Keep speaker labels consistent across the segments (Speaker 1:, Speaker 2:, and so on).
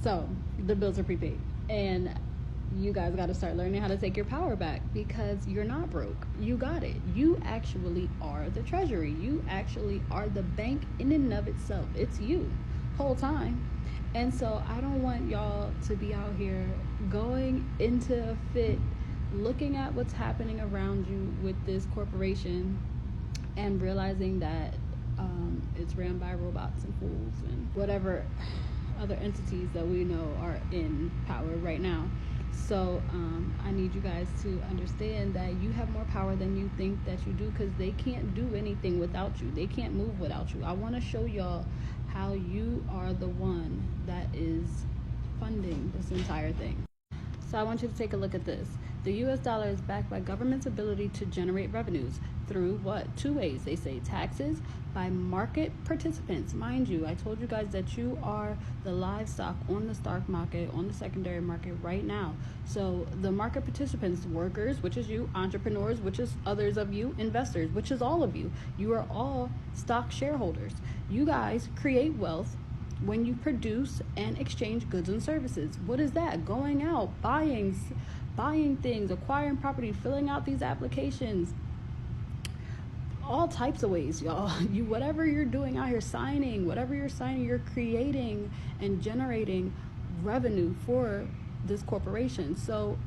Speaker 1: So the bills are prepaid, and you guys got to start learning how to take your power back, because you're not broke. You got it. You actually are the treasury. You actually are the bank in and of itself. It's you whole time. And so I don't want y'all to be out here going into a fit, looking at what's happening around you with this corporation and realizing that it's ran by robots and fools and whatever other entities that we know are in power right now. So I need you guys to understand that you have more power than you think that you do, because they can't do anything without you. They can't move without you. I want to show y'all how you are the one that is funding this entire thing. So I want you to take a look at this. The US dollar is backed by government's ability to generate revenues through what? Two ways. They say taxes by market participants. Mind you, I told you guys that you are the livestock on the stock market, on the secondary market right now. So the market participants, workers, which is you, entrepreneurs, which is others of you, investors, which is all of you. You are all stock shareholders. You guys create wealth when you produce and exchange goods and services. What is that? Going out, buying things, acquiring property, filling out these applications, all types of ways, y'all. You, whatever you're doing out here, whatever you're signing, you're creating and generating revenue for this corporation. So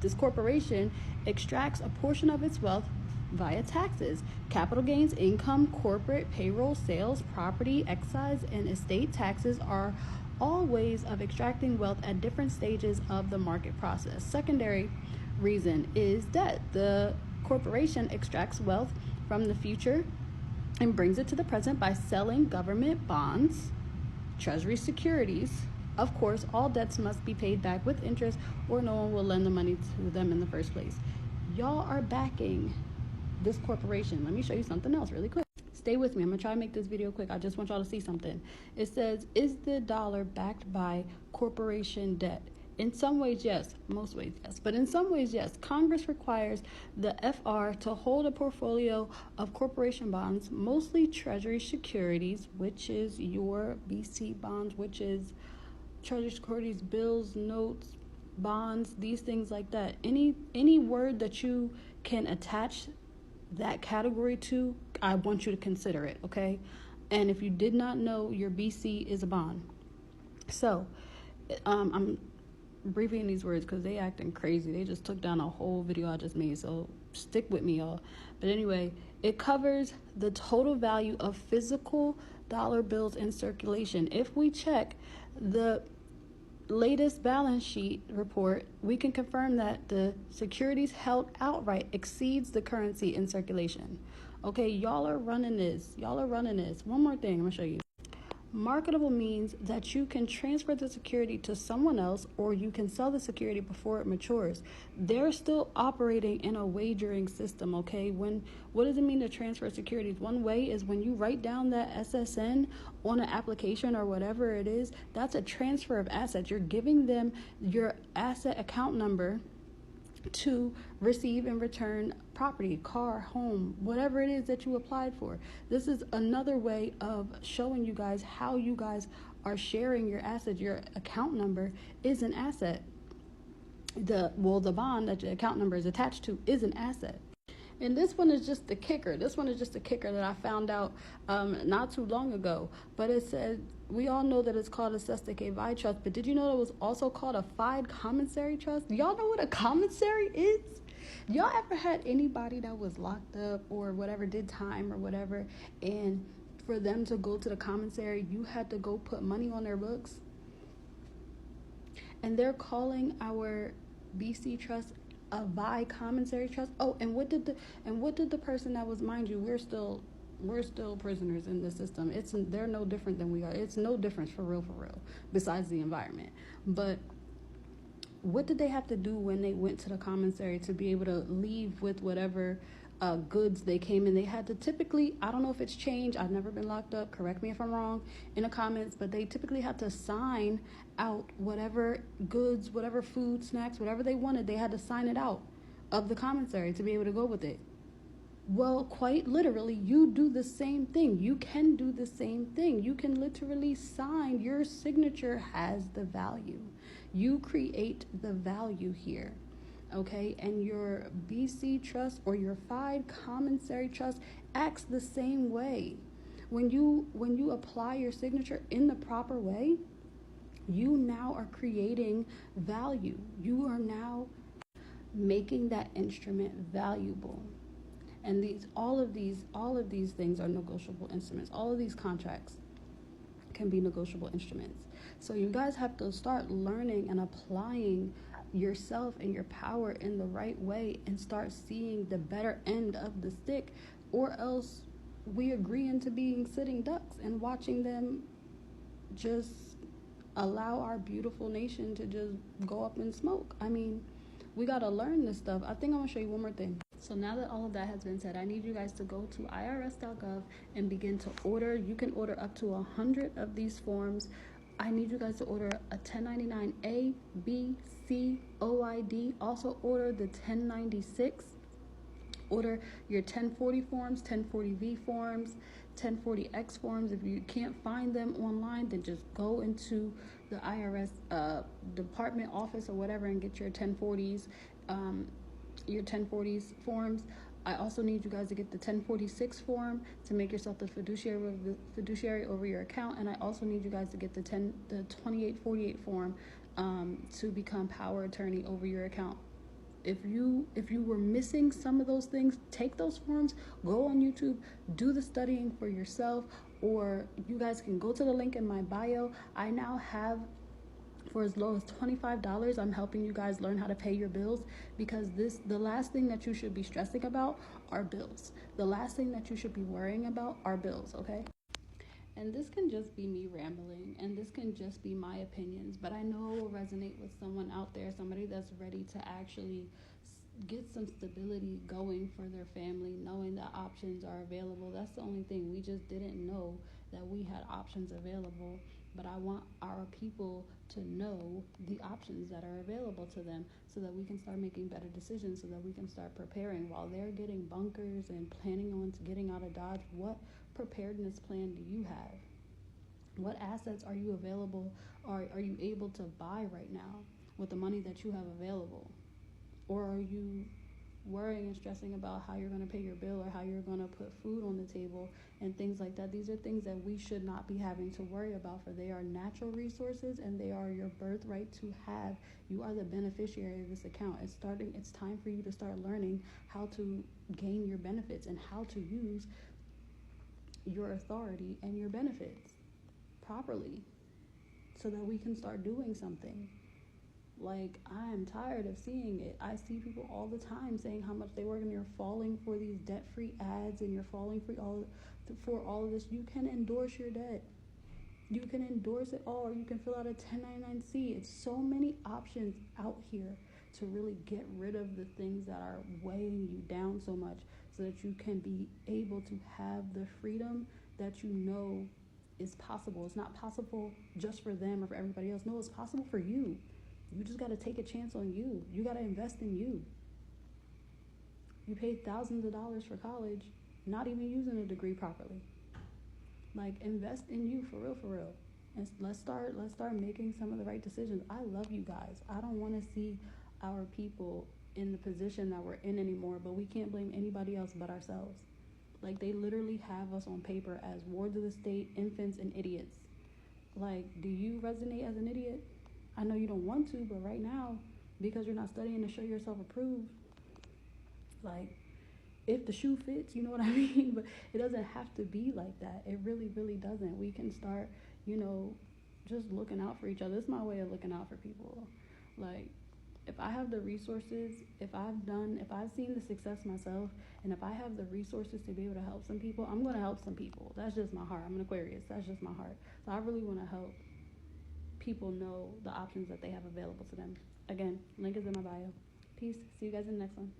Speaker 1: this corporation extracts a portion of its wealth via taxes, capital gains, income, corporate, payroll, sales, property, excise, and estate taxes are all ways of extracting wealth at different stages of the market process. Secondary reason is debt. The corporation extracts wealth from the future and brings it to the present by selling government bonds, treasury securities. Of course, all debts must be paid back with interest, or no one will lend the money to them in the first place. Y'all are backing this corporation. Let me show you something else really quick. Stay with me. I'm gonna try to make this video quick. I just want y'all to see something. It says, is the dollar backed by corporation debt? In some ways, yes. Most ways, yes. But in some ways, yes. Congress requires the FR to hold a portfolio of corporation bonds, mostly treasury securities, which is your BC bonds, which is treasury securities, bills, notes, bonds, these things like that. Any word that you can attach that category to, I want you to consider it, okay? And if you did not know, your BC is a bond. So I'm abbreviating these words because they acting crazy. They just took down a whole video I just made, so stick with me, y'all. But anyway, it covers the total value of physical dollar bills in circulation. If we check the latest balance sheet report, we can confirm that the securities held outright exceeds the currency in circulation. Okay, y'all are running this. One more thing I'm gonna show you. Marketable means that you can transfer the security to someone else, or you can sell the security before it matures. They're still operating in a wagering system, okay? What does it mean to transfer securities? One way is when you write down that SSN on an application or whatever it is, that's a transfer of assets. You're giving them your asset account number to receive and return property, car, home, whatever it is that you applied for. This is another way of showing you guys how you guys are sharing your assets. Your account number is an asset. The bond that your account number is attached to is an asset. And this one is just the kicker. That I found out not too long ago. But it said, we all know that it's called a Cestui Que Vie trust, but did you know it was also called a Fide Commissary trust? Y'all know what a commissary is? Y'all ever had anybody that was locked up or whatever, did time or whatever, and for them to go to the commissary, you had to go put money on their books? And they're calling our BC trust a Vie Commissary trust. Oh, and what did the person that was, mind you, we're still prisoners in the system. They're no different than we are. It's no difference for real, besides the environment. But what did they have to do when they went to the commissary to be able to leave with whatever goods they came in? They had to typically, I don't know if it's changed, I've never been locked up, correct me if I'm wrong in the comments, but they typically had to sign out whatever goods, whatever food, snacks, whatever they wanted. They had to sign it out of the commissary to be able to go with it. Well, quite literally, you do the same thing. You can do the same thing. You can literally sign, your signature has the value. You create the value here. Okay, and your BC trust or your FIDE commissary trust acts the same way. When you apply your signature in the proper way, you now are creating value. You are now making that instrument valuable. And all of these things are negotiable instruments. All of these contracts can be negotiable instruments. So you guys have to start learning and applying yourself and your power in the right way and start seeing the better end of the stick, or else we agree into being sitting ducks and watching them just allow our beautiful nation to just go up in smoke. I mean, we got to learn this stuff. I think I'm going to show you one more thing. So now that all of that has been said, I need you guys to go to irs.gov and begin to order. You can order up to 100 of these forms. I need you guys to order a 1099A, B, C, OID. Also order the 1096. Order your 1040 forms, 1040V forms, 1040X forms. If you can't find them online, then just go into the IRS department office or whatever and get your 1040s, your 1040s forms. I also need you guys to get the 1046 form to make yourself the fiduciary over your account, and I also need you guys to get the 2848 form to become power attorney over your account. If you were missing some of those things, take those forms, go on YouTube, do the studying for yourself, or you guys can go to the link in my bio. I now have, for as low as $25, I'm helping you guys learn how to pay your bills, because the last thing that you should be stressing about are bills. The last thing that you should be worrying about are bills, okay? And this can just be me rambling, and this can just be my opinions, but I know it will resonate with someone out there, somebody that's ready to actually get some stability going for their family, knowing that options are available. That's the only thing. We just didn't know that we had options available, but I want our people to know the options that are available to them so that we can start making better decisions, so that we can start preparing while they're getting bunkers and planning on getting out of Dodge. What preparedness plan do you have? What assets are you available, or are you able to buy right now with the money that you have available? Or are you worrying and stressing about how you're going to pay your bill or how you're going to put food on the table and things like that? These are things that we should not be having to worry about, for they are natural resources and they are your birthright to have. You are the beneficiary of this account. It's time for you to start learning how to gain your benefits and how to use your authority and your benefits properly so that we can start doing something. Like, I am tired of seeing it. I see people all the time saying how much they work, and you're falling for these debt-free ads, and you're falling for all of this. You can endorse your debt. You can endorse it all, or you can fill out a 1099-C. It's so many options out here to really get rid of the things that are weighing you down so much, so that you can be able to have the freedom that you know is possible. It's not possible just for them or for everybody else. No, it's possible for you. You just got to take a chance on you. You got to invest in you. You paid thousands of dollars for college, not even using a degree properly. Like, invest in you for real. And let's start making some of the right decisions. I love you guys. I don't want to see our people in the position that we're in anymore, but we can't blame anybody else but ourselves. Like, they literally have us on paper as wards of the state, infants, and idiots. Like, do you resonate as an idiot? I know you don't want to, but right now, because you're not studying to show yourself approved, like, if the shoe fits, you know what I mean? But it doesn't have to be like that. It really, really doesn't. We can start, just looking out for each other. It's my way of looking out for people. Like, if I have the resources, if I've seen the success myself, and if I have the resources to be able to help some people, I'm going to help some people. That's just my heart. I'm an Aquarius. That's just my heart. So I really want to help people know the options that they have available to them. Again, link is in my bio. Peace. See you guys in the next one.